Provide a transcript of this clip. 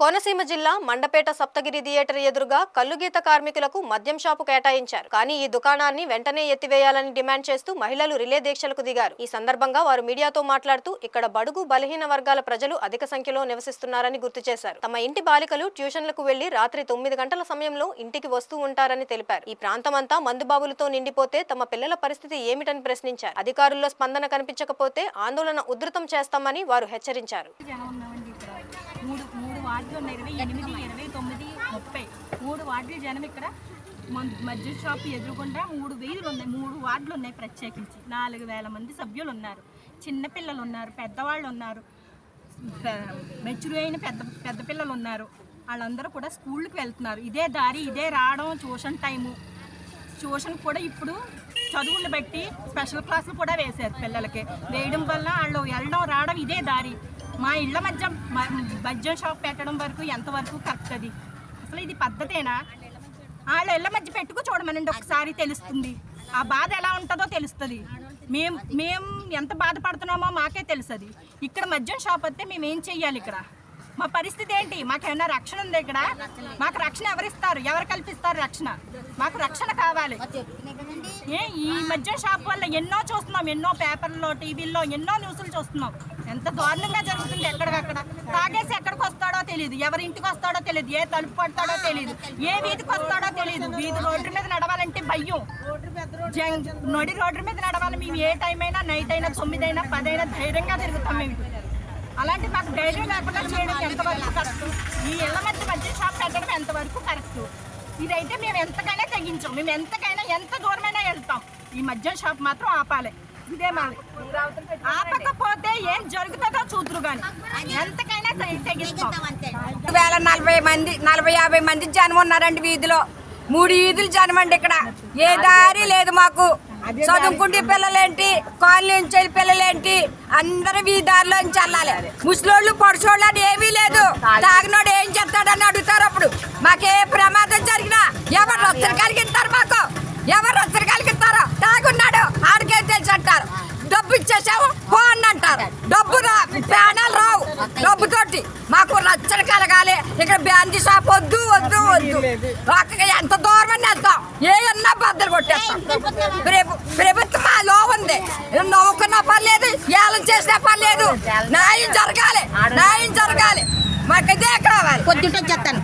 కోనసీమ జిల్లా మండపేట సప్తగిరి థియేటర్ ఎదురుగా కల్లుగీత కార్మికులకు మద్యం షాపు కేటాయించారు. కానీ ఈ దుకాణాన్ని వెంటనే ఎత్తివేయాలని డిమాండ్ చేస్తూ మహిళలు రిలే దీక్షలకు దిగారు. ఈ సందర్భంగా వారు మీడియాతో మాట్లాడుతూ ఇక్కడ బడుగు బలహీన వర్గాల ప్రజలు అధిక సంఖ్యలో నివసిస్తున్నారని గుర్తు చేశారు. తమ ఇంటి బాలికలు ట్యూషన్లకు వెళ్లి రాత్రి 9 గంటల సమయంలో ఇంటికి వస్తూ ఉంటారని తెలిపారు. ఈ ప్రాంతమంతా మందుబాబులతో నిండిపోతే తమ పిల్లల పరిస్థితి ఏమిటని ప్రశ్నించారు. అధికారుల్లో స్పందన కనిపించకపోతే ఆందోళన ఉధృతం చేస్తామని వారు హెచ్చరించారు. మూడు వార్డులు ఉన్నాయి, 28, 29, 30 3 వార్డుల జనం ఇక్కడ మద్యం షాప్ ఎదురుకుండా 3 వీధులు ఉన్నాయి, 3 వార్డులు ఉన్నాయి. ప్రత్యేకించి 4000 మంది సభ్యులు ఉన్నారు. చిన్నపిల్లలు ఉన్నారు, పెద్దవాళ్ళు ఉన్నారు, మెచ్యూర్ అయిన పెద్ద పిల్లలు ఉన్నారు. వాళ్ళందరూ కూడా స్కూళ్ళకి వెళ్తున్నారు. ఇదే దారి, ఇదే రావడం. ట్యూషన్ కూడా ఇప్పుడు చదువులు బట్టి స్పెషల్ క్లాసులు కూడా వేశారు. పిల్లలకి వేయడం వల్ల వాళ్ళు వెళ్ళడం రావడం ఇదే దారి. మా ఇళ్ల మధ్య మద్యం షాప్ పెట్టడం వరకు ఎంతవరకు కరెక్ట్? అది అసలు ఇది పద్ధతేనా? వాళ్ళ ఇళ్ల మధ్య పెట్టుకు చూడమనండి, ఒకసారి తెలుస్తుంది. ఆ బాధ ఎలా ఉంటుందో తెలుస్తుంది. మేము ఎంత బాధపడుతున్నామో మాకే తెలుస్తుంది. ఇక్కడ మద్యం షాప్ వస్తే మేము ఏం చెయ్యాలి? ఇక్కడ మా పరిస్థితి ఏంటి? మాకేమైనా రక్షణ ఉంది? ఇక్కడ మాకు రక్షణ ఎవరిస్తారు? ఎవరు కల్పిస్తారు రక్షణ? మాకు రక్షణ కావాలి. ఈ మద్యం షాప్ వల్ల ఎన్నో చూస్తున్నాం, ఎన్నో పేపర్లో, టీవీల్లో ఎన్నో న్యూస్లు చూస్తున్నాం. ఎంత దారుణంగా జరుగుతుంది. ఎక్కడికక్కడ తాగేసి ఎక్కడికి వస్తాడో తెలియదు, ఎవరి ఇంటికి వస్తాడో తెలియదు, ఏ తలుపు పడతాడో తెలియదు, ఏ వీధికి వస్తాడో తెలియదు. వీధి రోడ్డు మీద నడవాలంటే భయం. నడి రోడ్డు మీద నడవాలి. మేము ఏ టైం అయినా, నైట్ అయినా, 9 అయినా, 10 అయినా ధైర్యంగా తిరుగుతాం. మేము అలాంటి మాకు ధైర్యం లేకుండా చేయడం ఎంతవరకు కరెక్ట్? ఈ ఇళ్ల మద్యం షాప్ పెట్టడం ఎంతవరకు కరెక్ట్? ఇదైతే మేము ఎంతకైనా తెగించాం. మేము ఎంతకైనా, ఎంత దూరమైనా వెళ్తాం. ఈ మద్యం షాప్ మాత్రం ఆపాలి. ఇదే మాది. ఆపకపోతే ఏం జరుగుతుందో చూతురు. కానీ ఎంతకైనా తెగిస్తాం. 40-50 మంది జనం ఉన్నారండి వీధిలో. 3 వీధులు జనం అండి. ఇక్కడ ఏ దారి లేదు మాకు. చదువుకుంటే పిల్లలేంటి, కాలనీ నుంచి పిల్లలేంటి, అందరూ ఈ దారిలో చల్లాలి. ముసలోళ్ళు పొడిచోళ్ళు అని ఏమీ లేదు. తాగినోడు ఏం చెప్తాడని అడుగుతారు. అప్పుడు మాకే ప్రమాదం జరిగినా ఎవరు రచ్చలు కలిగిస్తారు? మాకు ఎవరు రచ్చలు కలిగిస్తారో? తాగున్నాడు ఆడికేం తెలుసు అంటారు. డబ్బు ఇచ్చేసావు పో అని అంటారు. డబ్బు ప్రాణాలు రావు డబ్బుతోటి. మాకు రచ్చలు కలగాలి. ఇక్కడ బ్యాండీ షాప్ వద్దు వద్దు వద్దు. ఎంత దూరం వెళ్తాం, ఏమన్నా బద్దలు కొట్టేస్తాం. ప్రభుత్వం మాలో ఉంది. నవ్వుకున్నా పర్లేదు, ఏలం చేసినా పర్లేదు. న్యాయం జరగాలి, న్యాయం జరగాలి. మాకు ఇదే కావాలి. పొద్దుంటే చెప్తాను.